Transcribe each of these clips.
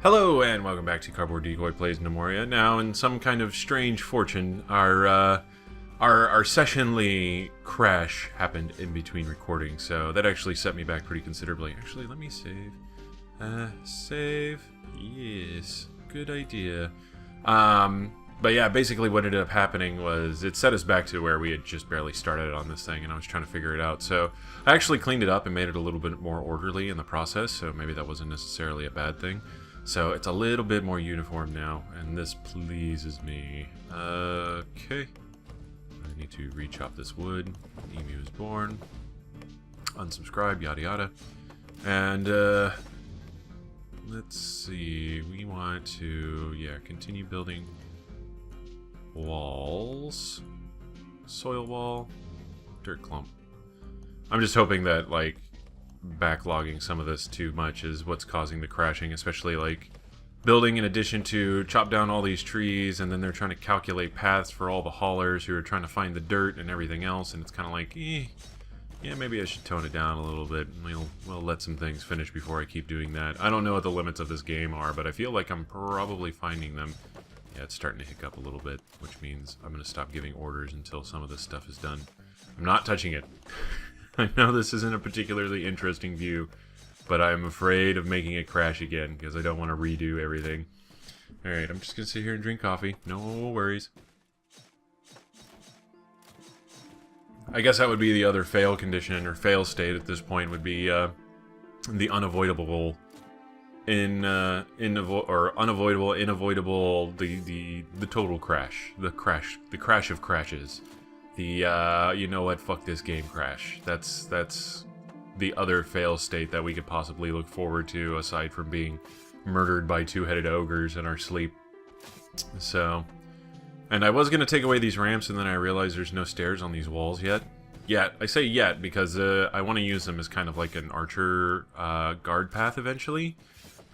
Hello and welcome back to Cardboard Decoy Plays Gnomoria. Now, in some kind of strange fortune, our sessionly crash happened in between recordings, so that actually set me back pretty considerably. Actually, let me save. Save. Yes, good idea. But yeah, basically what ended up happening was it set us back to where we had just barely started on this thing, and I was trying to figure it out. So I actually cleaned it up and made it a little bit more orderly in the process, so maybe that wasn't necessarily a bad thing. So it's a little bit more uniform now, and this pleases me. Okay. I need to re-chop this wood. Emu is born. Unsubscribe, yada yada. And, let's see. We want to, continue building walls. Soil wall. Dirt clump. I'm just hoping that, like, backlogging some of this too much is what's causing the crashing, especially like building in addition to chop down all these trees, and then they're trying to calculate paths for all the haulers who are trying to find the dirt and everything else, and it's kind of like, yeah, maybe I should tone it down a little bit. We'll let some things finish before I keep doing that. I don't know what the limits of this game are, but I feel like I'm probably finding them. Yeah, it's starting to hiccup a little bit, which means I'm going to stop giving orders until some of this stuff is done. I'm not touching it. I know this isn't a particularly interesting view, but I'm afraid of making it crash again because I don't want to redo everything. Alright, I'm just going to sit here and drink coffee. No worries. I guess that would be the other fail condition, or fail state at this point, would be the unavoidable, unavoidable, the total crash. The crash of crashes. The, you know what, fuck this game crash. That's the other fail state that we could possibly look forward to, aside from being murdered by two-headed ogres in our sleep. So, and I was going to take away these ramps, and then I realized there's no stairs on these walls yet. I say yet because I want to use them as kind of like an archer guard path eventually.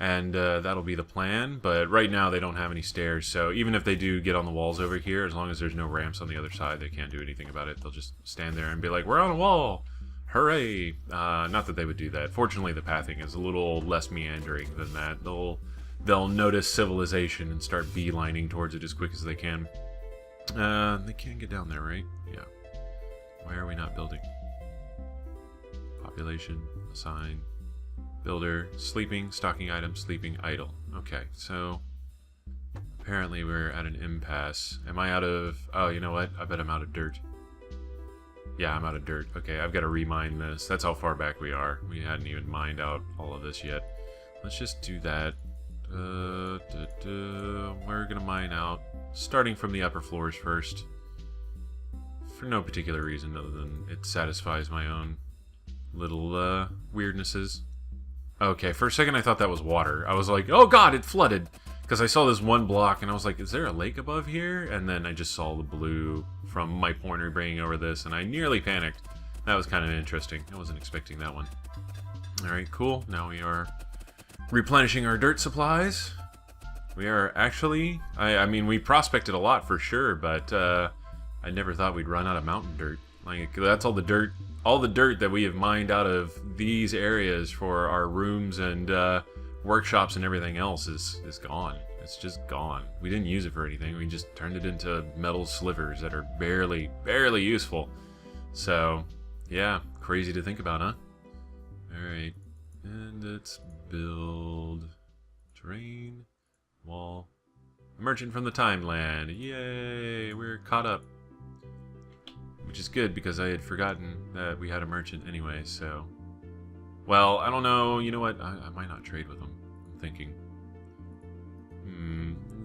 And that'll be the plan, but right now they don't have any stairs, so even if they do get on the walls over here, as long as there's no ramps on the other side, they can't do anything about it. They'll just stand there and be like, we're on a wall! Hooray! Not that they would do that. Fortunately, the pathing is a little less meandering than that. They'll notice civilization and start beelining towards it as quick as they can. They can't get down there, right? Yeah. Why are we not building? Population, assign. Builder, sleeping, stocking item, sleeping, idle. Okay, so apparently we're at an impasse. Am I out of... Oh, you know what? I bet I'm out of dirt. Yeah, I'm out of dirt. Okay, I've got to remine this. That's how far back we are. We hadn't even mined out all of this yet. Let's just do that. We're going to mine out, starting from the upper floors first. For no particular reason other than it satisfies my own little weirdnesses. Okay, for a second I thought that was water. I was like, oh god, it flooded! Because I saw this one block and I was like, is there a lake above here? And then I just saw the blue from my pointer bringing over this, and I nearly panicked. That was kind of interesting. I wasn't expecting that one. Alright, cool. Now we are replenishing our dirt supplies. We are actually... I mean, we prospected a lot for sure, but I never thought we'd run out of mountain dirt. Like, that's all the dirt... All the dirt that we have mined out of these areas for our rooms and workshops and everything else is gone. It's just gone. We didn't use it for anything. We just turned it into metal slivers that are barely useful. So, yeah, crazy to think about, huh? Alright, and let's build terrain, wall, merchant from the Timeland. Yay, we're caught up. Which is good, because I had forgotten that we had a merchant anyway, so... Well, I don't know, you know what, I might not trade with him, I'm thinking.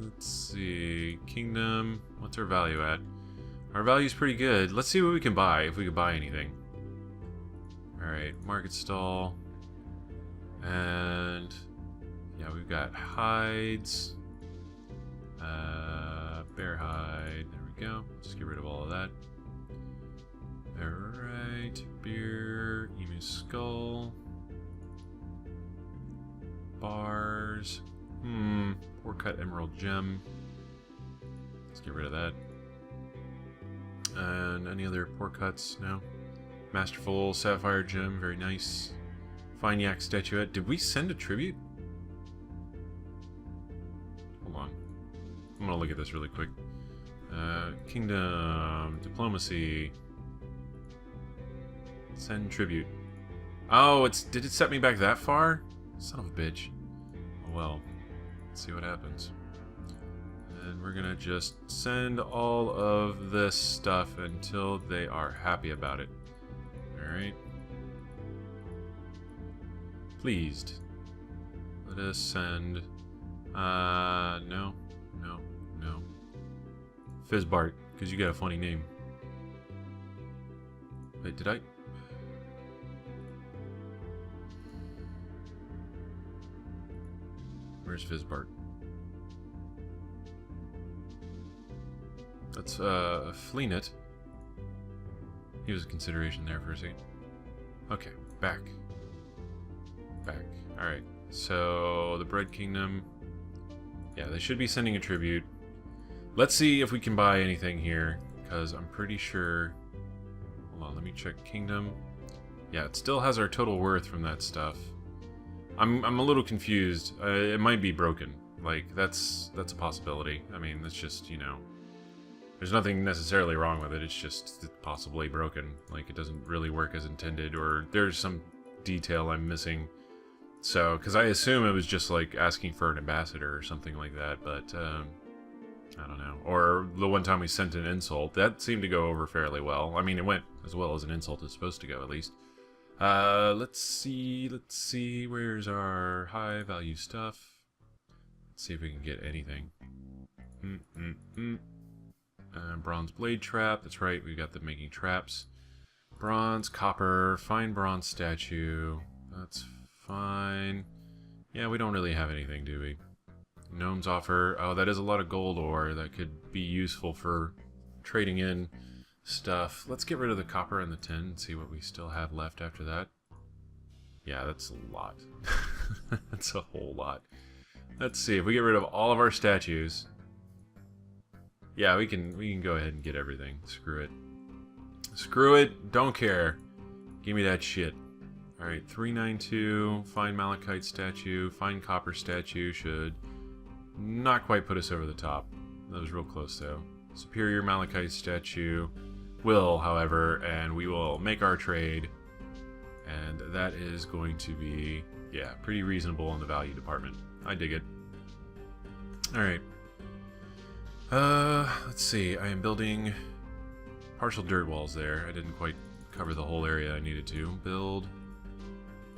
Let's see, kingdom, what's our value at? Our value's pretty good. Let's see what we can buy, if we can buy anything. Alright, market stall. And... yeah, we've got hides. Bear hide, there we go. Just get rid of all of that. Alright, beer, emu skull, bars, poor cut emerald gem. Let's get rid of that. And any other poor cuts? No. Masterful sapphire gem, very nice. Fine yak statuette. Did we send a tribute? hold on. I'm gonna look at this really quick. Kingdom, diplomacy, send tribute. Oh, did it set me back that far? Son of a bitch. Oh well, let's see what happens. And we're gonna just send all of this stuff until they are happy about it. Alright. Pleased. Let us send... no. Fizzbart, because you got a funny name. Wait, did I? Where's Fizzbart? That's, Fleenet. He was a consideration there for a second. Okay, back. Alright, so the Bread Kingdom. Yeah, they should be sending a tribute. Let's see if we can buy anything here, because I'm pretty sure... Hold on, let me check Kingdom. Yeah, it still has our total worth from that stuff. I'm a little confused. It might be broken. Like, that's a possibility. I mean, it's just, you know... There's nothing necessarily wrong with it, it's just possibly broken. Like, it doesn't really work as intended, or there's some detail I'm missing. So, because I assume it was just, like, asking for an ambassador or something like that, but, I don't know. Or the one time we sent an insult, that seemed to go over fairly well. I mean, it went as well as an insult is supposed to go, at least. Let's see, where's our high value stuff? Let's see if we can get anything. Bronze blade trap, that's right, we got the making traps. Bronze, copper, fine bronze statue, that's fine. Yeah, we don't really have anything, do we? Gnomes offer, oh, that is a lot of gold ore that could be useful for trading in stuff. Let's get rid of the copper and the tin and see what we still have left after that. Yeah, that's a lot. That's a whole lot. Let's see, if we get rid of all of our statues... Yeah, we can go ahead and get everything. Screw it. Screw it, don't care. Give me that shit. Alright, 392, fine malachite statue, fine copper statue should not quite put us over the top. That was real close though. Superior malachite statue will, however, and we will make our trade. And that is going to be, yeah, pretty reasonable in the value department. I dig it. Alright. Let's see. I am building partial dirt walls there. I didn't quite cover the whole area I needed to. Build,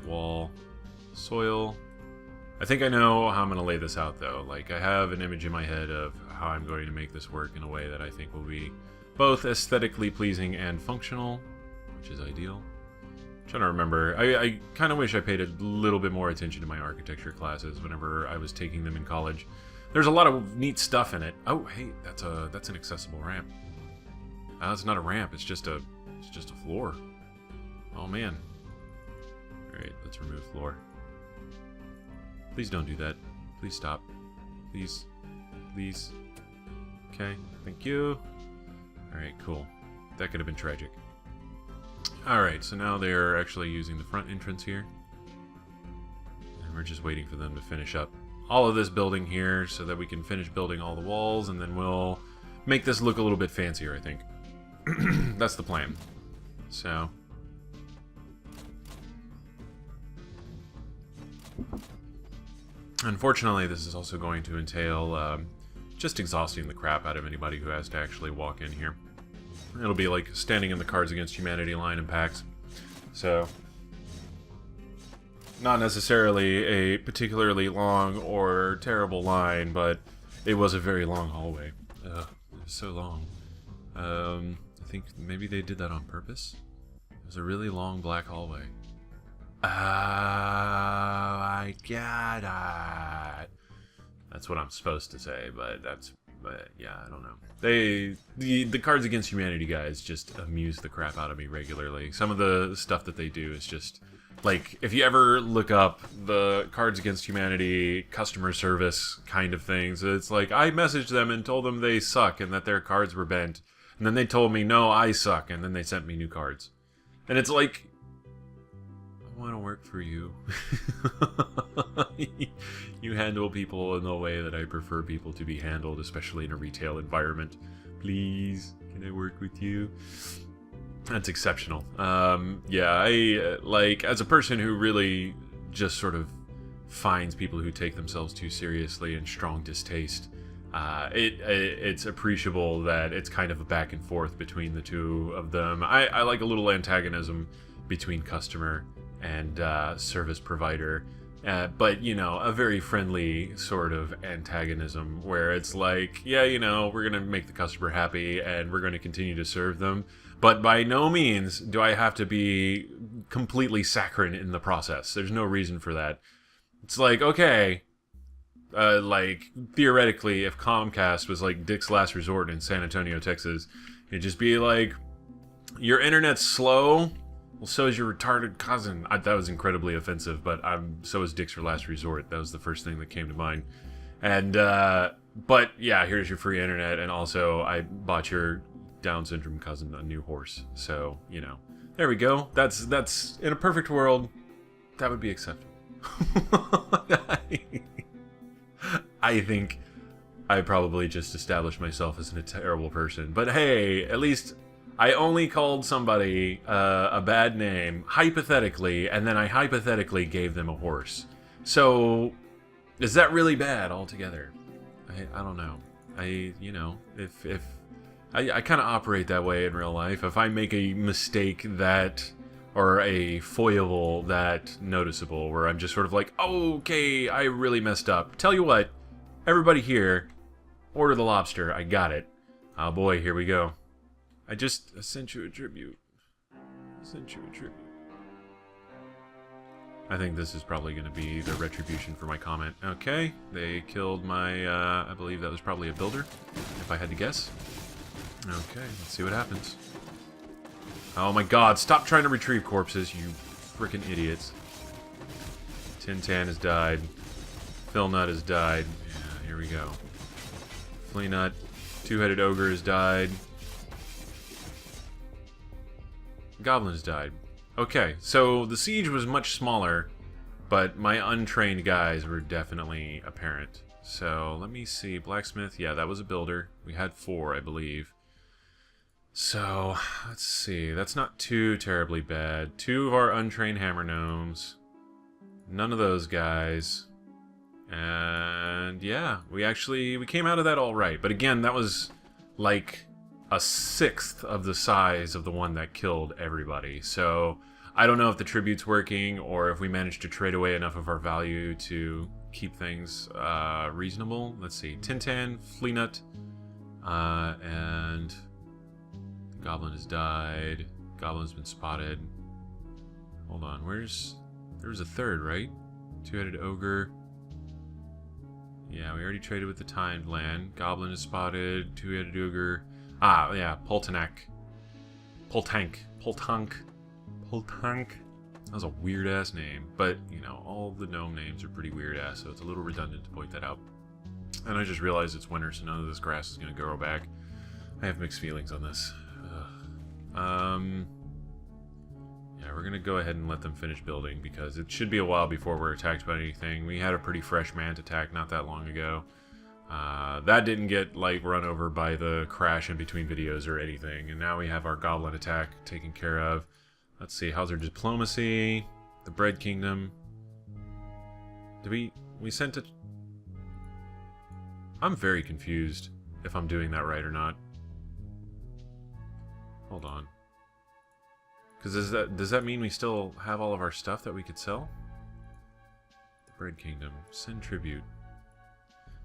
wall, soil. I think I know how I'm going to lay this out, though. Like, I have an image in my head of how I'm going to make this work in a way that I think will be both aesthetically pleasing and functional, which is ideal. I'm trying to remember. I kind of wish I paid a little bit more attention to my architecture classes whenever I was taking them in college. There's a lot of neat stuff in it. Oh, hey, that's an accessible ramp. It's not a ramp. It's just a floor. Oh man. All right, let's remove floor. Please don't do that. Please stop. Please, please. Okay, thank you. All right, cool. That could have been tragic. All right, so now they're actually using the front entrance here, and we're just waiting for them to finish up all of this building here so that we can finish building all the walls, and then we'll make this look a little bit fancier, I think. That's the plan. So... Unfortunately, this is also going to entail just exhausting the crap out of anybody who has to actually walk in here. It'll be like standing in the Cards Against Humanity line in packs. So... Not necessarily a particularly long or terrible line, but it was a very long hallway. It was so long. I think maybe they did that on purpose. It was a really long black hallway. Oh, I get it. That's what I'm supposed to say, but yeah, I don't know. The Cards Against Humanity guys just amuse the crap out of me regularly. Some of the stuff that they do is just... Like, if you ever look up the Cards Against Humanity customer service kind of things, it's like, I messaged them and told them they suck and that their cards were bent. And then they told me, no, I suck, and then they sent me new cards. And it's like, want to work for you. You handle people in the way that I prefer people to be handled, especially in a retail environment. Please, can I work with you? That's exceptional. Yeah, I like, as a person who really just sort of finds people who take themselves too seriously in strong distaste, it's appreciable that it's kind of a back and forth between the two of them. I like a little antagonism between customer and service provider, but, you know, a very friendly sort of antagonism where it's like, yeah, you know, we're going to make the customer happy and we're going to continue to serve them, but by no means do I have to be completely saccharine in the process. There's no reason for that. It's like, okay, like, theoretically, if Comcast was like Dick's Last Resort in San Antonio, Texas, it'd just be like, your internet's slow? Well, so is your retarded cousin. That was incredibly offensive, but so is Dick's Last Resort. That was the first thing that came to mind. And, but yeah, here's your free internet, and also I bought your Down syndrome cousin a new horse. So, you know, there we go. That's in a perfect world, that would be acceptable. I think I probably just established myself as a terrible person. But hey, at least I only called somebody a bad name, hypothetically, and then I hypothetically gave them a horse. So, is that really bad altogether? I don't know. You know, if I kind of operate that way in real life. If I make a mistake that, or a foible that noticeable, where I'm just sort of like, oh, okay, I really messed up. Tell you what, everybody here, order the lobster. I got it. Oh boy, here we go. I sent you a tribute. I think this is probably going to be the retribution for my comment. Okay, they killed my, I believe that was probably a builder, if I had to guess. Okay, let's see what happens. Oh my god, stop trying to retrieve corpses, you freaking idiots. Tin Tan has died. Phil Nut has died. Yeah, here we go. Flea Nut. Two-Headed Ogre has died. Goblin has died. Okay, so the siege was much smaller, but my untrained guys were definitely apparent. So, let me see. Blacksmith, yeah, that was a builder. We had 4, I believe. So, let's see. That's not too terribly bad. 2 of our untrained hammer gnomes. None of those guys. And yeah, we came out of that all right. But again, that was like a 1/6 of the size of the one that killed everybody. So, I don't know if the tribute's working or if we managed to trade away enough of our value to keep things reasonable. Let's see. Tin Tan, Flea Nut, and Goblin has died. Goblin's been spotted. Hold on, there was a 3rd, right? Two-Headed Ogre. Yeah, we already traded with the Timed Land. Goblin is spotted. Two-Headed Ogre. Ah, yeah, Poltank. That was a weird-ass name. But, you know, all the gnome names are pretty weird-ass, so it's a little redundant to point that out. And I just realized it's winter, so none of this grass is going to grow back. I have mixed feelings on this. Yeah, we're gonna go ahead and let them finish building because it should be a while before we're attacked by anything. We had a pretty fresh mant attack not that long ago. That didn't get, like, run over by the crash in between videos or anything, and now we have our goblin attack taken care of. Let's see, how's our diplomacy? The Bread Kingdom. Did we sent it? I'm very confused if I'm doing that right or not. Hold on. Because does that mean we still have all of our stuff that we could sell? The Bread Kingdom. Send tribute.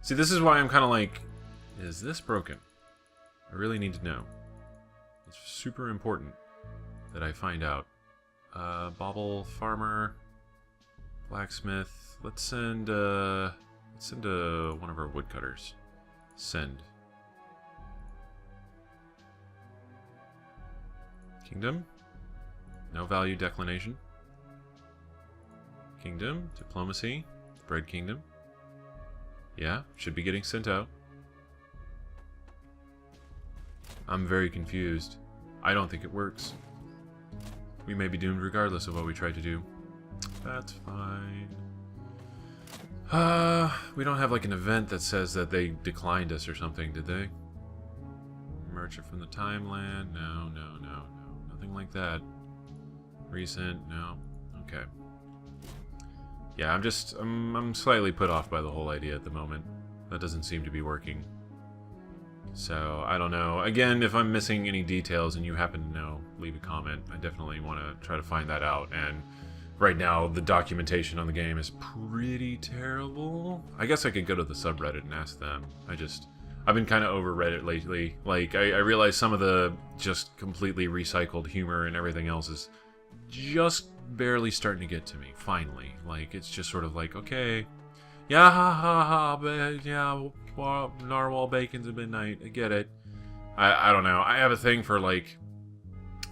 See, this is why I'm kind of like, is this broken? I really need to know. It's super important that I find out. Bauble, Farmer, Blacksmith. Let's send one of our woodcutters. Send. Kingdom. No value declination. Kingdom. Diplomacy. Bread Kingdom. Yeah, should be getting sent out. I'm very confused. I don't think it works. We may be doomed regardless of what we try to do. That's fine. We don't have like an event that says that they declined us or something, did they? Merchant from the Timeland? No, no, no, no. Nothing like that. Recent? No. Okay. Yeah, I'm slightly put off by the whole idea at the moment. That doesn't seem to be working. So, I don't know. Again, if I'm missing any details and you happen to know, leave a comment. I definitely want to try to find that out. And right now, the documentation on the game is pretty terrible. I guess I could go to the subreddit and ask them. I've been kind of over Reddit lately. Like, I realize some of the just completely recycled humor and everything else is just barely starting to get to me, finally. Like, it's just sort of like, okay, yeah, ha, ha, ha, yeah, narwhal bacons at midnight, I get it. I don't know, I have a thing for, like,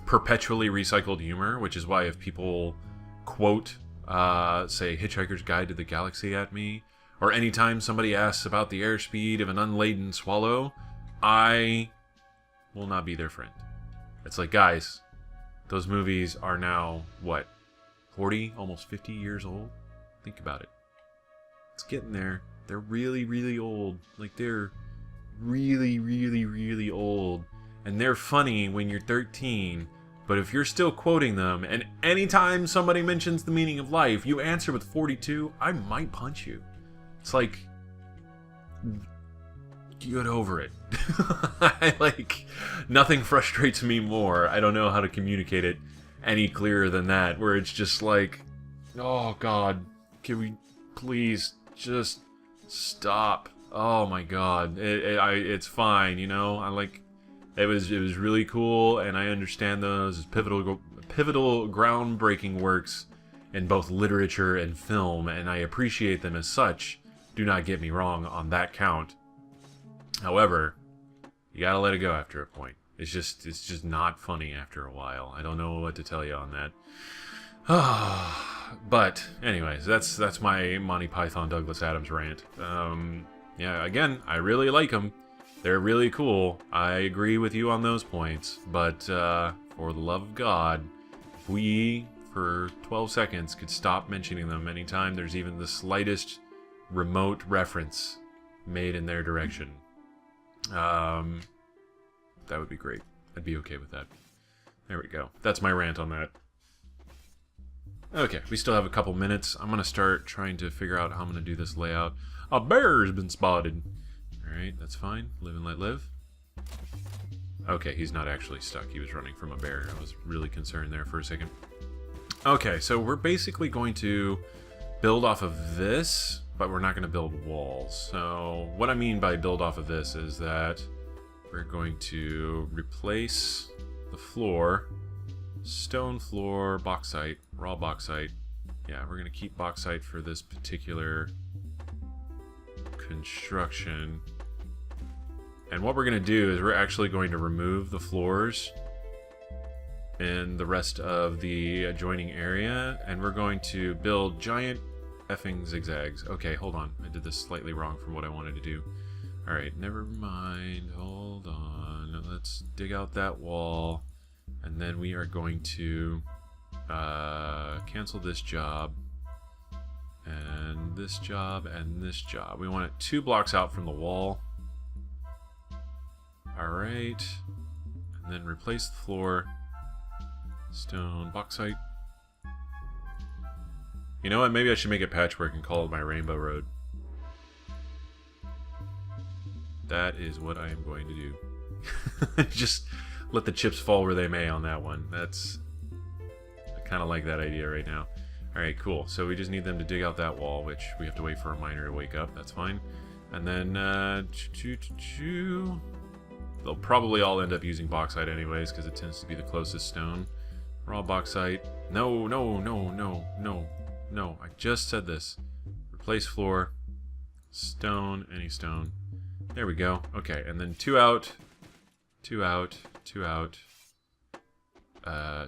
perpetually recycled humor, which is why if people quote, say, Hitchhiker's Guide to the Galaxy at me, or anytime somebody asks about the airspeed of an unladen swallow, I will not be their friend. It's like, guys, those movies are now, what, 40, almost 50 years old? Think about it. It's getting there. They're really, really old. Like, they're really, really, really old. And they're funny when you're 13, but if you're still quoting them, and anytime somebody mentions the meaning of life, you answer with 42, I might punch you. It's like, get over it. Nothing frustrates me more. I don't know how to communicate it any clearer than that, where it's just like, oh god, can we please just stop? Oh my god, it's fine, you know. It was really cool, and I understand those as pivotal groundbreaking works in both literature and film, and I appreciate them as such. Do not get me wrong on that count. However, you gotta let it go after a point. It's just not funny after a while. I don't know what to tell you on that. But anyways, that's my Monty Python Douglas Adams rant. Yeah, again, I really like them. They're really cool. I agree with you on those points. But for the love of God, if we, for 12 seconds, could stop mentioning them anytime there's even the slightest remote reference made in their direction, that would be great. I'd be okay with that. There we go. That's my rant on that. Okay, we still have a couple minutes. I'm going to start trying to figure out how I'm going to do this layout. A bear has been spotted. Alright, that's fine. Live and let live. Okay, he's not actually stuck. He was running from a bear. I was really concerned there for a second. Okay, so we're basically going to build off of this, but we're not going to build walls. So what I mean by build off of this is that we're going to replace the floor, stone floor, bauxite, raw bauxite. Yeah, we're going to keep bauxite for this particular construction. And what we're going to do is we're actually going to remove the floors in the rest of the adjoining area, and we're going to build giant effing zigzags. Okay, hold on. I did this slightly wrong from what I wanted to do. Alright, never mind. Hold on. Let's dig out that wall. And then we are going to cancel this job. And this job and this job. We want it 2 blocks out from the wall. Alright. And then replace the floor. Stone, bauxite. You know what? Maybe I should make it patchwork and call it my Rainbow Road. That is what I am going to do. Just let the chips fall where they may on that one. I kind of like that idea right now. Alright, cool. So we just need them to dig out that wall, which we have to wait for a miner to wake up. That's fine. And then, they'll probably all end up using bauxite anyways, because it tends to be the closest stone. Raw bauxite. No, no, no, no, no, no. I just said this. Replace floor. Stone, any stone. There we go. Okay, and then 2 out. 2 out. 2 out.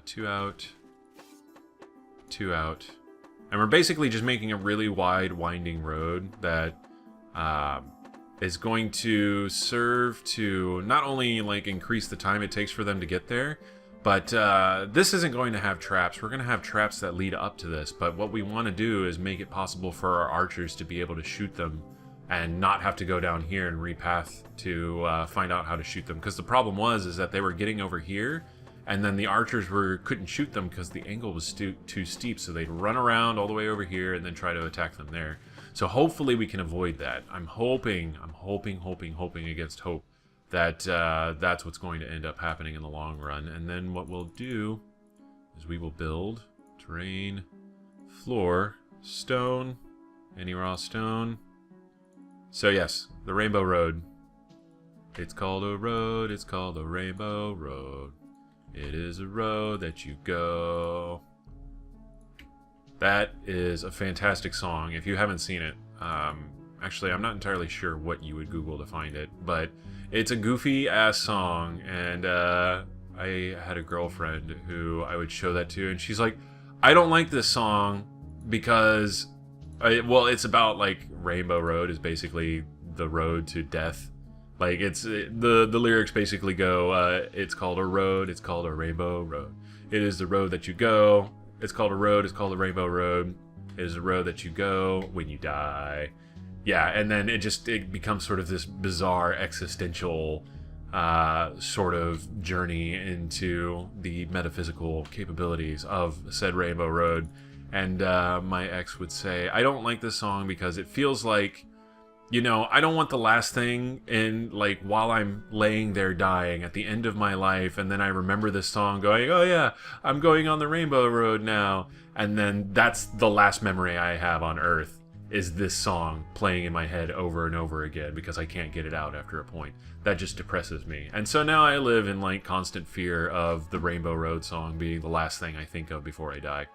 2 out. 2 out. And we're basically just making a really wide, winding road that is going to serve to not only like increase the time it takes for them to get there, But this isn't going to have traps. We're going to have traps that lead up to this. But what we want to do is make it possible for our archers to be able to shoot them and not have to go down here and repath to find out how to shoot them. Because the problem is that they were getting over here, and then the archers couldn't shoot them because the angle was too steep. So they'd run around all the way over here and then try to attack them there. So hopefully we can avoid that. I'm hoping against hope that that's what's going to end up happening in the long run. And then what we'll do is we will build terrain, floor, stone, any raw stone. So yes, the Rainbow Road. It's called a road, it's called a Rainbow Road. It is a road that you go. That is a fantastic song. If you haven't seen it, actually I'm not entirely sure what you would Google to find it, but it's a goofy ass song, and I had a girlfriend who I would show that to, and she's like, I don't like this song because, well, it's about like Rainbow Road is basically the road to death. Like the lyrics basically go, it's called a road, it's called a Rainbow Road. It is the road that you go. It's called a road, it's called a Rainbow Road. It is a road that you go when you die. Yeah, and then it becomes sort of this bizarre existential sort of journey into the metaphysical capabilities of said Rainbow Road. And my ex would say, I don't like this song because it feels like, you know, I don't want the last thing in, like, while I'm laying there dying at the end of my life, and then I remember this song going, oh yeah, I'm going on the Rainbow Road now. And then that's the last memory I have on Earth, is this song playing in my head over and over again because I can't get it out after a point. That just depresses me. And so now I live in, like, constant fear of the Rainbow Road song being the last thing I think of before I die.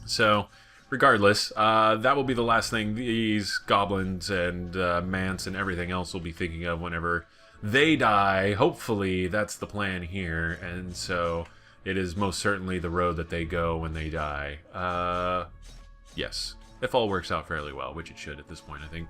So, regardless, that will be the last thing these goblins and Mance and everything else will be thinking of whenever they die. Hopefully, that's the plan here. And so, it is most certainly the road that they go when they die. Yes. If all works out fairly well, which it should at this point, I think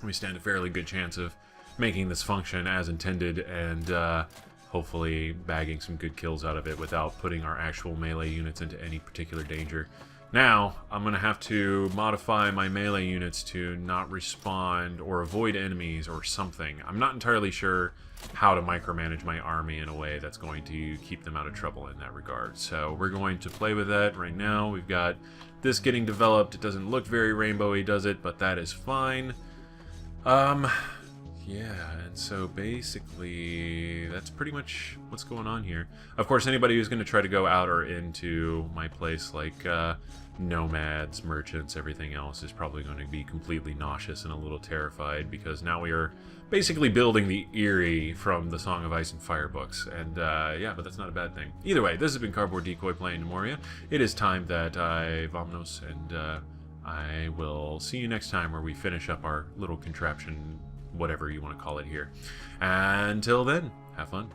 we stand a fairly good chance of making this function as intended and hopefully bagging some good kills out of it without putting our actual melee units into any particular danger. Now, I'm going to have to modify my melee units to not respond or avoid enemies or something. I'm not entirely sure how to micromanage my army in a way that's going to keep them out of trouble in that regard. So we're going to play with that right now. We've got this getting developed. It doesn't look very rainbowy, does it? But that is fine. Yeah, and so basically that's pretty much what's going on here. Of course, anybody who's going to try to go out or into my place, like nomads, merchants, everything else, is probably going to be completely nauseous and a little terrified, because now we are basically building the Eerie from the Song of Ice and Fire books. And yeah, but that's not a bad thing. Either way, this has been Cardboard Decoy playing Gnomoria. It is time that I vamonos, and I will see you next time where we finish up our little contraption, whatever you want to call it here. Until then, have fun.